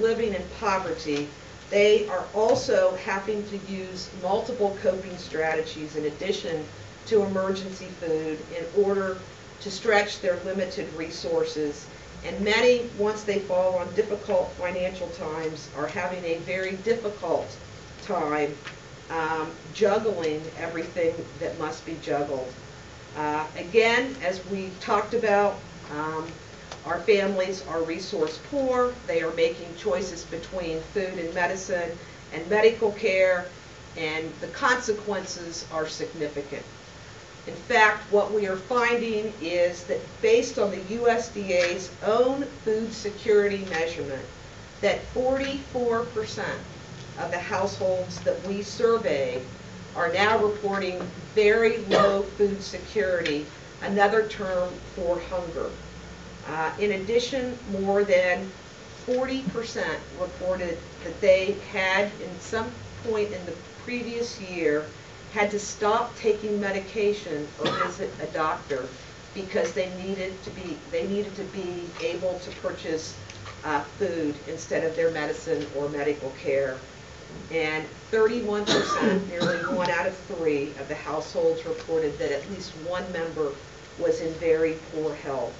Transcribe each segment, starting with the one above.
living in poverty, they are also having to use multiple coping strategies in addition to emergency food in order to stretch their limited resources. And many, once they fall on difficult financial times, are having a very difficult time juggling everything that must be juggled. Again, as we talked about, our families are resource poor. They are making choices between food and medicine and medical care, and the consequences are significant. In fact, what we are finding is that based on the USDA's own food security measurement, that 44% of the households that we surveyed are now reporting very low food security, another term for hunger. In addition, more than 40% reported that they had, in some point in the previous year, had to stop taking medication or visit a doctor because they needed to be able to purchase food instead of their medicine or medical care. And 31%, nearly 1 out of 3 of the households reported that at least one member was in very poor health.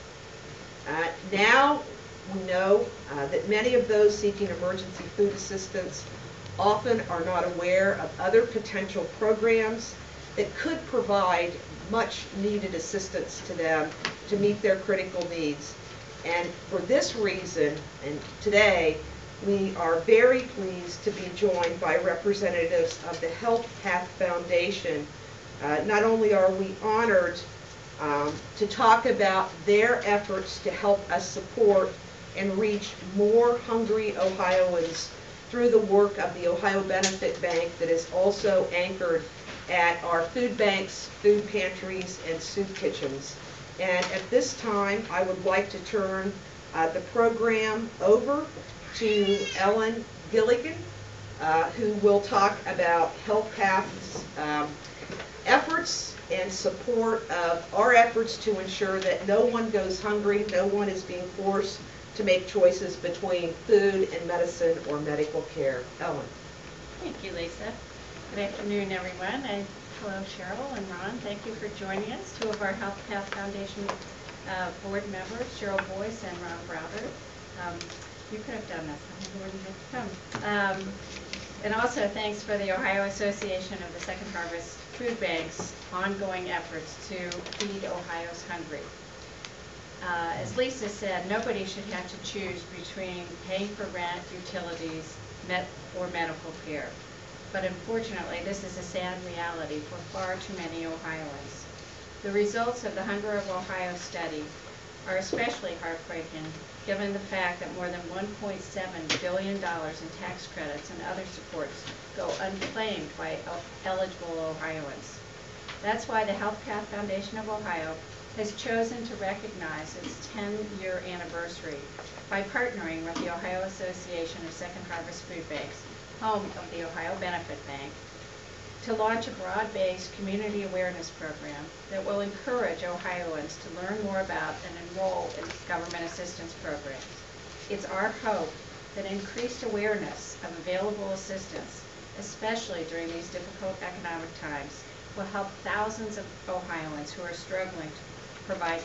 Now we know that many of those seeking emergency food assistance often are not aware of other potential programs that could provide much needed assistance to them to meet their critical needs. And for this reason, and today, we are very pleased to be joined by representatives of the HealthPath Foundation. Not only are we honored to talk about their efforts to help us support and reach more hungry Ohioans through the work of the Ohio Benefit Bank that is also anchored at our food banks, food pantries, and soup kitchens. And at this time, I would like to turn the program over to Ellen Gilligan, who will talk about HealthPath's efforts and support of our efforts to ensure that no one goes hungry, no one is being forced to make choices between food and medicine or medical care. Ellen. Thank you, Lisa. Good afternoon, everyone. And hello, Cheryl and Ron. Thank you for joining us. Two of our HealthPath Foundation board members, Cheryl Boyce and Ron Browder. You could have done this. I wouldn't have come. And also thanks for the Ohio Association of the Second Harvest Food Banks' ongoing efforts to feed Ohio's hungry. As Lisa said, nobody should have to choose between paying for rent, utilities, or medical care. But unfortunately, this is a sad reality for far too many Ohioans. The results of the Hunger of Ohio study are especially heartbreaking given the fact that more than $1.7 billion in tax credits and other supports go unclaimed by eligible Ohioans. That's why the HealthPath Foundation of Ohio has chosen to recognize its 10-year anniversary by partnering with the Ohio Association of Second Harvest Food Banks, home of the Ohio Benefit Bank, to launch a broad-based community awareness program that will encourage Ohioans to learn more about and enroll in government assistance programs. It's our hope that increased awareness of available assistance, especially during these difficult economic times, will help thousands of Ohioans who are struggling to provide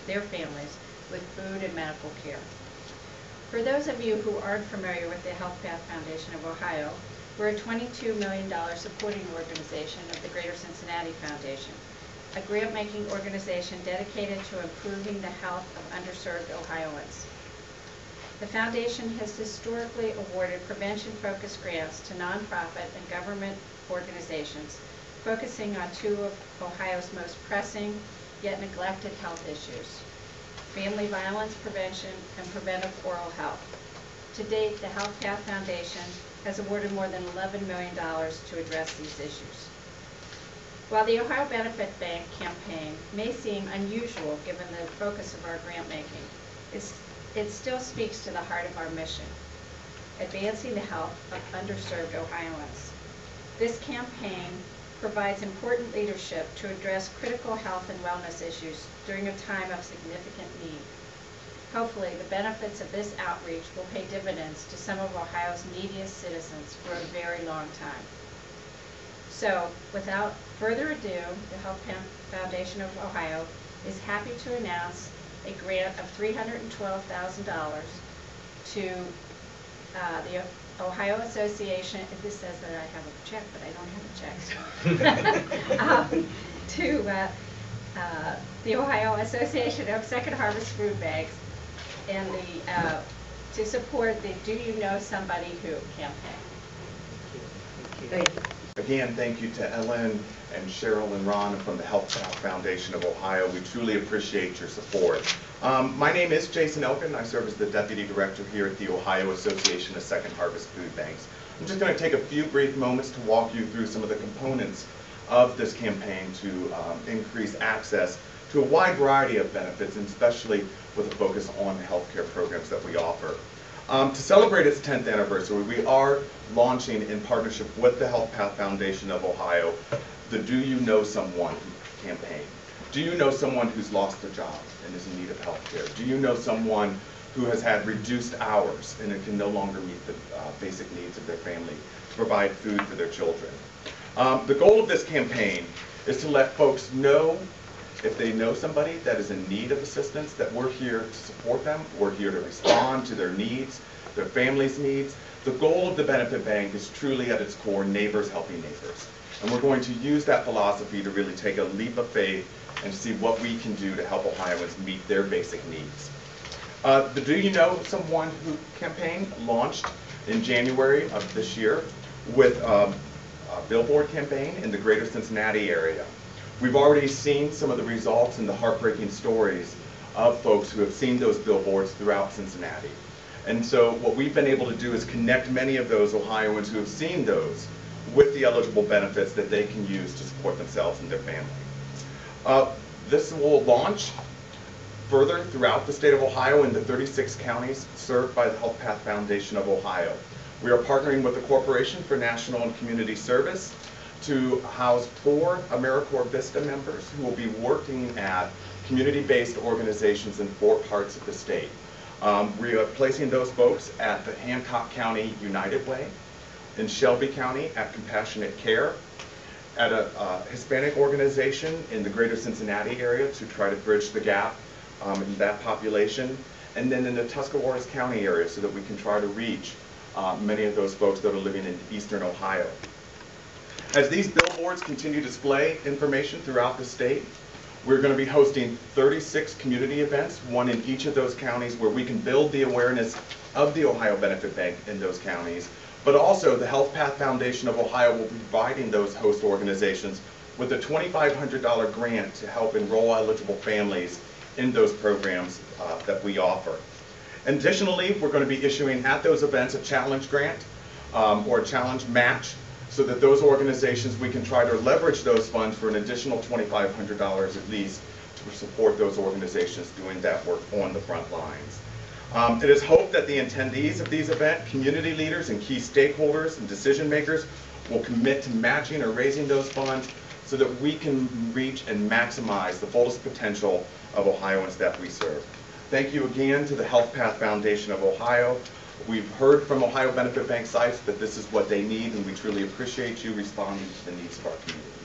their families with food and medical care. For those of you who aren't familiar with the HealthPath Foundation of Ohio, we're a $22 million supporting organization of the Greater Cincinnati Foundation, a grant-making organization dedicated to improving the health of underserved Ohioans. The foundation has historically awarded prevention-focused grants to nonprofit and government organizations focusing on two of Ohio's most pressing yet neglected health issues: family violence prevention and preventive oral health. To date, the HealthPath Foundation has awarded more than $11 million to address these issues. While the Ohio Benefit Bank campaign may seem unusual given the focus of our grant making, it still speaks to the heart of our mission: advancing the health of underserved Ohioans. This campaign provides important leadership to address critical health and wellness issues during a time of significant need. Hopefully, the benefits of this outreach will pay dividends to some of Ohio's neediest citizens for a very long time. So, without further ado, the HealthPath Foundation of Ohio is happy to announce a grant of $312,000 to the Ohio Association. This says that I have a check, but I don't have a check. To the Ohio Association of Second Harvest Foodbanks, and to support the Do You Know Somebody Who campaign. Thank you. Again, thank you to Ellen and Cheryl and Ron from the HealthPath Foundation of Ohio. We truly appreciate your support. My name is Jason Elchert. I serve as the Deputy Director here at the Ohio Association of Second Harvest Foodbanks. I'm just going to take a few brief moments to walk you through some of the components of this campaign to increase access to a wide variety of benefits, and especially with a focus on the healthcare programs that we offer. To celebrate its 10th anniversary, we are launching in partnership with the HealthPath Foundation of Ohio the Do You Know Someone campaign. Do you know someone who's lost their job and is in need of health care? Do you know someone who has had reduced hours and can no longer meet the basic needs of their family to provide food for their children? The goal of this campaign is to let folks know, if they know somebody that is in need of assistance, that we're here to support them. We're here to respond to their needs, their families' needs. The goal of the benefit bank is truly at its core neighbors helping neighbors. And we're going to use that philosophy to really take a leap of faith and see what we can do to help Ohioans meet their basic needs. The Do You Know Someone Who campaign launched in January of this year with a billboard campaign in the greater Cincinnati area. We've already seen some of the results and the heartbreaking stories of folks who have seen those billboards throughout Cincinnati. And so what we've been able to do is connect many of those Ohioans who have seen those with the eligible benefits that they can use to support themselves and their family. This will launch further throughout the state of Ohio in the 36 counties served by the HealthPath Foundation of Ohio. We are partnering with the Corporation for National and Community Service to house 4 AmeriCorps Vista members who will be working at community-based organizations in 4 parts of the state. We are placing those folks at the Hancock County United Way, in Shelby County at Compassionate Care, at a Hispanic organization in the greater Cincinnati area to try to bridge the gap in that population, and then in the Tuscarawas County area so that we can try to reach many of those folks that are living in eastern Ohio. As these billboards continue to display information throughout the state, we're going to be hosting 36 community events, one in each of those counties, where we can build the awareness of the Ohio Benefit Bank in those counties. But also, the HealthPath Foundation of Ohio will be providing those host organizations with a $2,500 grant to help enroll eligible families in those programs that we offer. Additionally, we're going to be issuing at those events a challenge grant or a challenge match, so that those organizations, we can try to leverage those funds for an additional $2,500 at least to support those organizations doing that work on the front lines. It is hoped that the attendees of these events, community leaders and key stakeholders and decision makers, will commit to matching or raising those funds so that we can reach and maximize the fullest potential of Ohioans that we serve. Thank you again to the HealthPath Foundation of Ohio. We've heard from Ohio Benefit Bank sites that this is what they need, and we truly appreciate you responding to the needs of our community.